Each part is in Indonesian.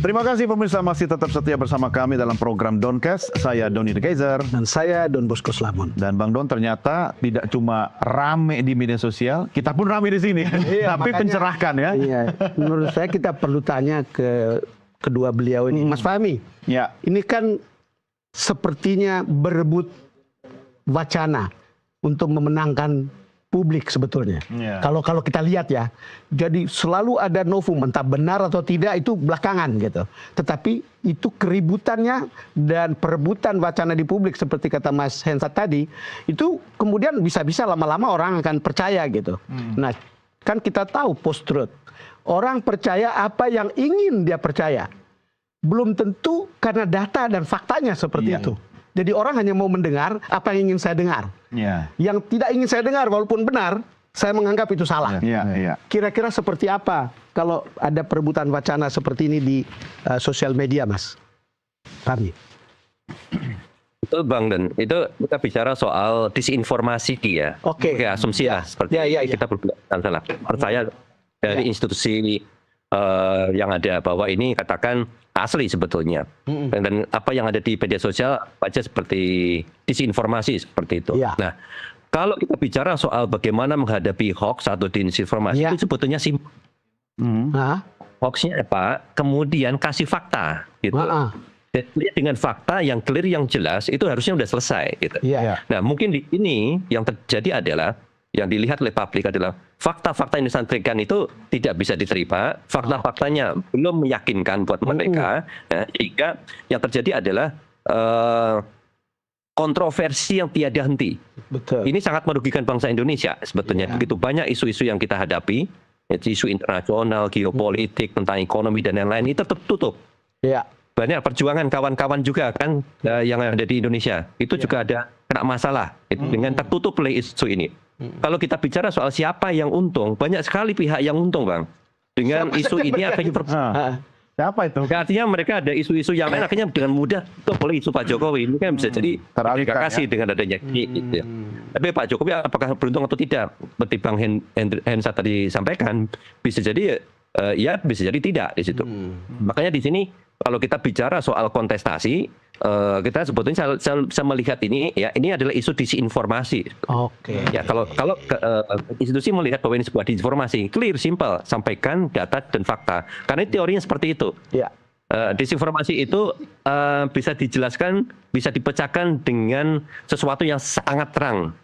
Terima kasih pemirsa masih tetap setia bersama kami dalam program Doncast. Saya Doni The Kaiser. Dan saya Don Bosco Slamon. Dan Bang Don ternyata tidak cuma rame di media sosial, kita pun rame di sini. Iya, tapi makanya, pencerahkan ya. Iya, menurut saya kita perlu tanya ke kedua beliau ini. Mas Fahmi, Ya. ini kan sepertinya berebut wacana untuk memenangkan publik sebetulnya. Ya. Kalau kita lihat ya, jadi selalu ada novum, entah benar atau tidak itu belakangan gitu. Tetapi itu keributannya dan perebutan wacana di publik seperti kata Mas Hensat tadi, itu kemudian bisa-bisa lama-lama orang akan percaya gitu. Nah, kan kita tahu post-truth. Orang percaya apa yang ingin dia percaya. Belum tentu karena data dan faktanya seperti itu. Jadi orang hanya mau mendengar apa yang ingin saya dengar. Ya. Yang tidak ingin saya dengar walaupun benar, saya menganggap itu salah. Ya. Kira-kira seperti apa kalau ada perebutan wacana seperti ini di sosial media, Mas Fahmi? Itu Bang Dan, itu kita bicara soal disinformasi dia. Oke. Asumsi ya, seperti kita berbicara salah. Percaya dari institusi yang ada bahwa ini katakan asli sebetulnya. Dan apa yang ada di media sosial baca seperti disinformasi seperti itu. Nah, kalau kita bicara soal bagaimana menghadapi hoax atau disinformasi itu sebetulnya simpel. Hoaxnya apa? Kemudian kasih fakta gitu. Dengan fakta yang clear, yang jelas, itu harusnya sudah selesai gitu. Nah, mungkin di ini yang terjadi adalah yang dilihat oleh publik adalah fakta-fakta yang disampaikan itu tidak bisa diterima, fakta-faktanya belum meyakinkan buat mereka, sehingga yang terjadi adalah kontroversi yang tiada henti. Betul. Ini sangat merugikan bangsa Indonesia sebetulnya. Begitu banyak isu-isu yang kita hadapi, isu internasional, geopolitik, tentang ekonomi dan lain-lain, itu tertutup. Banyak perjuangan kawan-kawan juga kan yang ada di Indonesia, itu juga ada kena masalah dengan tertutup oleh isu ini. Kalau kita bicara soal siapa yang untung, banyak sekali pihak yang untung, Bang. Dengan isu ini akhirnya siapa itu? Artinya mereka ada isu-isu yang lain akhirnya dengan mudah tutup oleh isu Pak Jokowi. Ini kan bisa jadi teralihkan kasih dengan adanya ini. Gitu. Tapi Pak Jokowi apakah beruntung atau tidak? Seperti Bang Hensat tadi sampaikan, bisa jadi ya bisa jadi tidak di situ. Makanya di sini kalau kita bicara soal kontestasi, kita sebetulnya saya melihat ini ya, ini adalah isu disinformasi. Ya kalau institusi melihat bahwa ini sebuah disinformasi, clear, simple, sampaikan data dan fakta. Karena teorinya seperti itu. Disinformasi itu bisa dijelaskan, bisa dipecahkan dengan sesuatu yang sangat terang.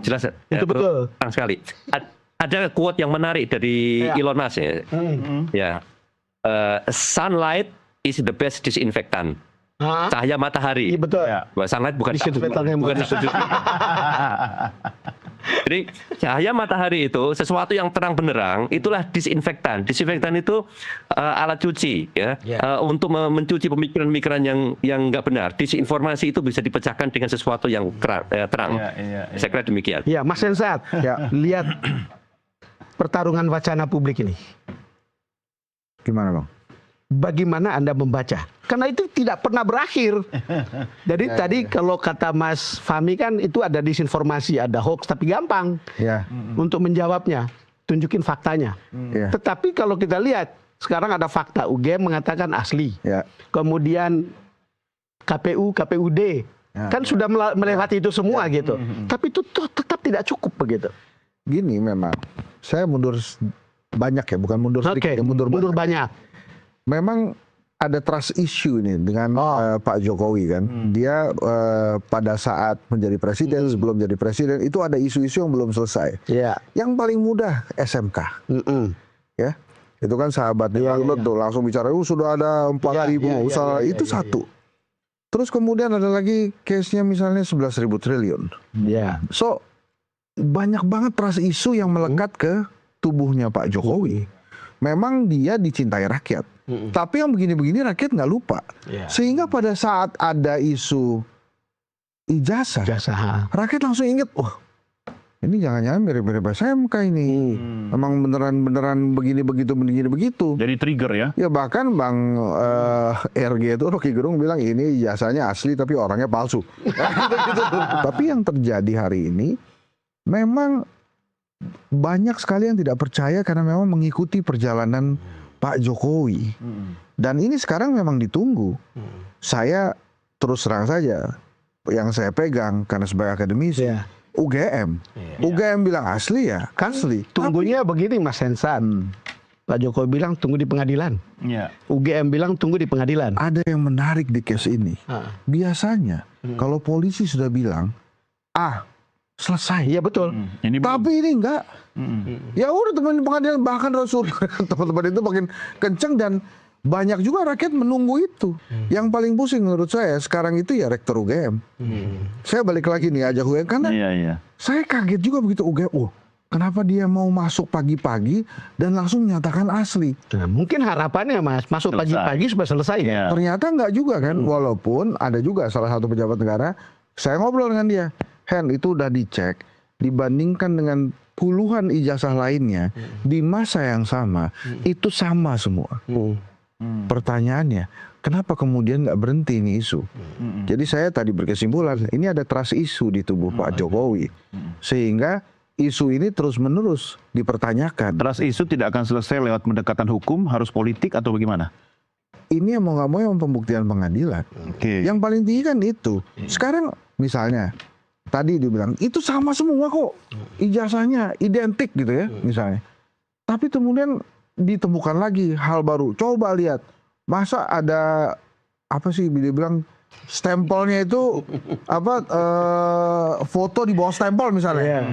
Jelas, itu betul. Terang sekali. Ada quote yang menarik dari Elon Musk ya. Sunlight is the best disinfectant. Cahaya matahari. Iya betul. Sunlight bukan disinfektan. Jadi cahaya matahari itu sesuatu yang terang benderang, itulah disinfektan. Disinfektan itu alat cuci ya, untuk mencuci pemikiran-pemikiran yang nggak benar. Disinformasi itu bisa dipecahkan dengan sesuatu yang terang. Saya kira demikian. Ya, Mas Hensat, lihat pertarungan wacana publik ini. Gimana, Bang? Bagaimana Anda membaca? Karena itu tidak pernah berakhir. Jadi tadi kalau kata Mas Fahmi kan itu ada disinformasi, ada hoax, tapi gampang untuk menjawabnya. Tunjukin faktanya. Tetapi kalau kita lihat, sekarang ada fakta. UGM mengatakan asli. Kemudian KPU, KPUD. Kan sudah melewati itu semua gitu. Tapi itu tetap tidak cukup begitu. Gini memang, saya mundur banyak ya, bukan mundur sedikit, mundur banyak. Memang ada trust issue ini dengan Pak Jokowi kan. Dia pada saat menjadi presiden, sebelum jadi presiden, itu ada isu-isu yang belum selesai. Yang paling mudah SMK. Ya, itu kan sahabatnya Bang Don tuh langsung bicara, sudah ada 4.000 usaha, itu satu. Terus kemudian ada lagi case-nya misalnya 11.000 triliun. So, banyak banget trust issue yang melekat ke tubuhnya Pak Jokowi. Memang dia dicintai rakyat. Tapi yang begini-begini rakyat nggak lupa. Sehingga pada saat ada isu ijazah, rakyat langsung ingat, ini jangan-jangan mirip-mirip SMK ini. Memang beneran begini begitu. Jadi trigger ya? Ya bahkan Bang RG itu Rocky Gerung bilang ini ijazahnya asli tapi orangnya palsu. Tapi yang terjadi hari ini memang banyak sekali yang tidak percaya karena memang mengikuti perjalanan Pak Jokowi. Dan ini sekarang memang ditunggu. Saya terus terang saja, yang saya pegang karena sebagai akademisi, UGM. UGM bilang asli ya, Kan asli. tunggunya begini Mas Hensat. Pak Jokowi bilang tunggu di pengadilan. UGM bilang tunggu di pengadilan. Ada yang menarik di case ini. Biasanya kalau polisi sudah bilang, selesai. Iya betul. Tapi ini enggak. Ya udah teman pengadilan, bahkan Rasul teman-teman itu makin kenceng dan banyak juga rakyat menunggu itu. Yang paling pusing menurut saya sekarang itu ya rektor UGM. Saya balik lagi nih ajak UGM karena saya kaget juga begitu UGM. Kenapa dia mau masuk pagi-pagi dan langsung menyatakan asli? Nah, mungkin harapannya Mas masuk pagi-pagi supaya selesai ya. Ternyata enggak juga kan. Walaupun ada juga salah satu pejabat negara, saya ngobrol dengan dia, Hen itu udah dicek dibandingkan dengan puluhan ijazah lainnya di masa yang sama itu sama semua. Pertanyaannya, kenapa kemudian nggak berhenti ini isu? Jadi saya tadi berkesimpulan ini ada trust isu di tubuh Pak Jokowi, sehingga isu ini terus-menerus dipertanyakan. Trust isu tidak akan selesai lewat pendekatan hukum, harus politik atau bagaimana? Ini yang mau nggak mau yang pembuktian pengadilan. Yang paling tinggi kan itu. Sekarang misalnya tadi dibilang itu sama semua kok, ijazahnya identik gitu ya misalnya. Tapi kemudian ditemukan lagi hal baru. Coba lihat, masa ada apa sih dia bilang stempelnya itu foto di bawah stempel misalnya.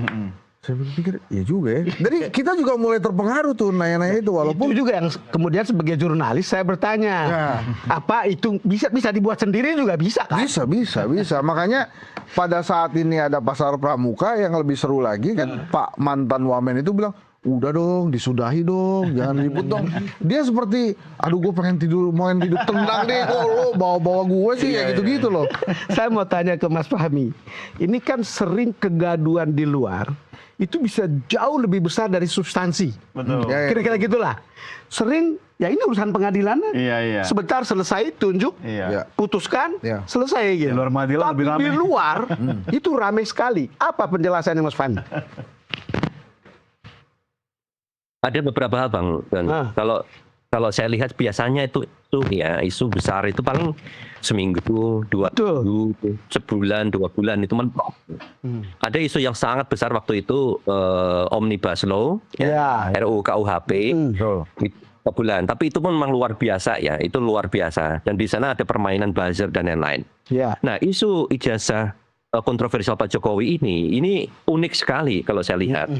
Saya berpikir, ya juga ya. Jadi kita juga mulai terpengaruh tuh nanya-nanya itu. Walaupun itu juga yang kemudian sebagai jurnalis saya bertanya, apa itu bisa dibuat sendiri juga bisa kan? Bisa. Makanya pada saat ini ada pasar pramuka yang lebih seru lagi kan. Pak mantan Wamen itu bilang, udah dong, disudahi dong, jangan ribut dong. Dia seperti, aduh gue pengen tidur, mau hidup tenang deh, kok lo bawa-bawa gue sih, kayak gitu-gitu loh. Saya mau tanya ke Mas Fahmi, ini kan sering kegaduhan di luar, itu bisa jauh lebih besar dari substansi. Betul. Kira-kira gitulah. Sering, ya ini urusan pengadilan, sebentar selesai, tunjuk, putuskan, selesai gitu. Di luar pengadilan tapi lebih ramai. di luar, itu ramai sekali. Apa penjelasannya Mas Fahmi? Ada beberapa hal Bang. Dan kalau saya lihat biasanya itu ya isu besar itu paling seminggu, 2 minggu, sebulan, 2 bulan itu mentok. Ada isu yang sangat besar waktu itu Omnibus Law, RUU KUHP, itu bulan. Tapi itu pun memang luar biasa ya, itu luar biasa. Dan di sana ada permainan buzzer dan lain-lain. Nah isu ijazah kontroversial Pak Jokowi ini unik sekali kalau saya lihat.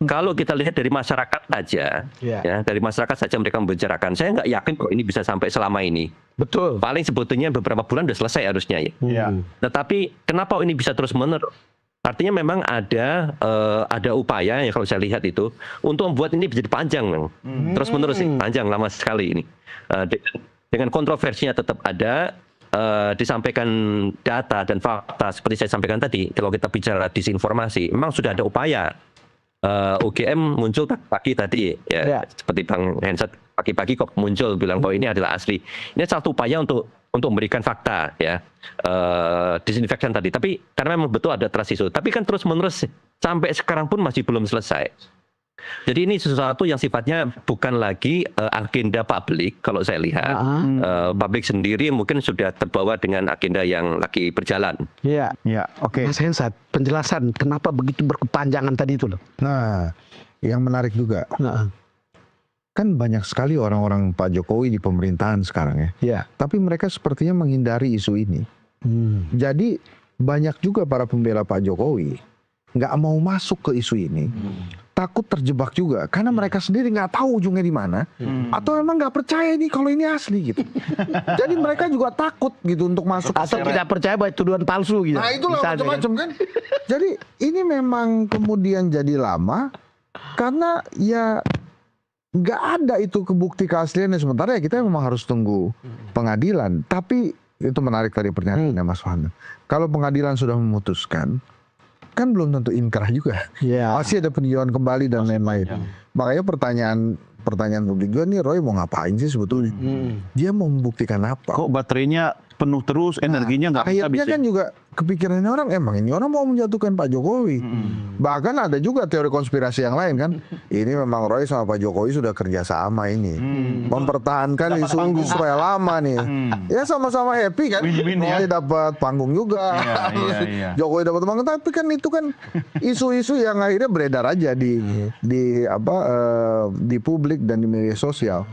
Kalau kita lihat dari masyarakat saja, ya dari masyarakat saja mereka membicarakan, saya nggak yakin kok ini bisa sampai selama ini. Betul. Paling sebetulnya beberapa bulan sudah selesai harusnya ya. Tetapi kenapa ini bisa terus menerus? Artinya memang ada upaya ya kalau saya lihat itu untuk membuat ini menjadi panjang, terus menerus sih, panjang lama sekali ini. Dengan kontroversinya tetap ada. Disampaikan data dan fakta seperti saya sampaikan tadi. Kalau kita bicara disinformasi, memang sudah ada upaya. UGM muncul pagi tadi ya, seperti Bang Hensat pagi-pagi kok muncul bilang bahwa ini adalah asli. Ini satu upaya untuk memberikan fakta ya, disinfektan tadi. Tapi karena memang betul ada trust issue, tapi kan terus menerus sampai sekarang pun masih belum selesai. Jadi ini sesuatu yang sifatnya bukan lagi agenda publik kalau saya lihat. Publik sendiri mungkin sudah terbawa dengan agenda yang lagi berjalan. Oke. Mas Hensat, penjelasan kenapa begitu berkepanjangan tadi itu loh. Nah, yang menarik juga. Kan banyak sekali orang-orang Pak Jokowi di pemerintahan sekarang ya. Tapi mereka sepertinya menghindari isu ini. Jadi banyak juga para pembela Pak Jokowi nggak mau masuk ke isu ini. Takut terjebak juga karena mereka sendiri nggak tahu ujungnya di mana, atau memang nggak percaya nih kalau ini asli gitu. Jadi mereka juga takut gitu untuk masuk atau tidak percaya bahwa tuduhan palsu gitu. Nah itulah macam-macam kan. Jadi ini memang kemudian jadi lama karena ya nggak ada itu kebukti keasliannya, sementara ya kita memang harus tunggu pengadilan. Tapi itu menarik tadi pernyataannya Mas Fahmi. Kalau pengadilan sudah memutuskan, kan belum tentu inkrah juga. Masih ada peninjauan kembali dan lain-lain. Makanya pertanyaan publik juga nih, Roy mau ngapain sih sebetulnya? Dia mau membuktikan apa? Kok baterainya penuh terus, energinya nggak akhirnya bisa. kan juga kepikirannya orang, emang ini orang mau menjatuhkan Pak Jokowi. Bahkan ada juga teori konspirasi yang lain kan, ini memang Roy sama Pak Jokowi sudah kerjasama ini, mempertahankan isu supaya lama nih. Ya sama-sama happy kan, Win-win ya. Roy dapat panggung juga, Iya. Jokowi dapat panggung, tapi kan itu kan isu-isu yang akhirnya beredar aja di publik dan di media sosial.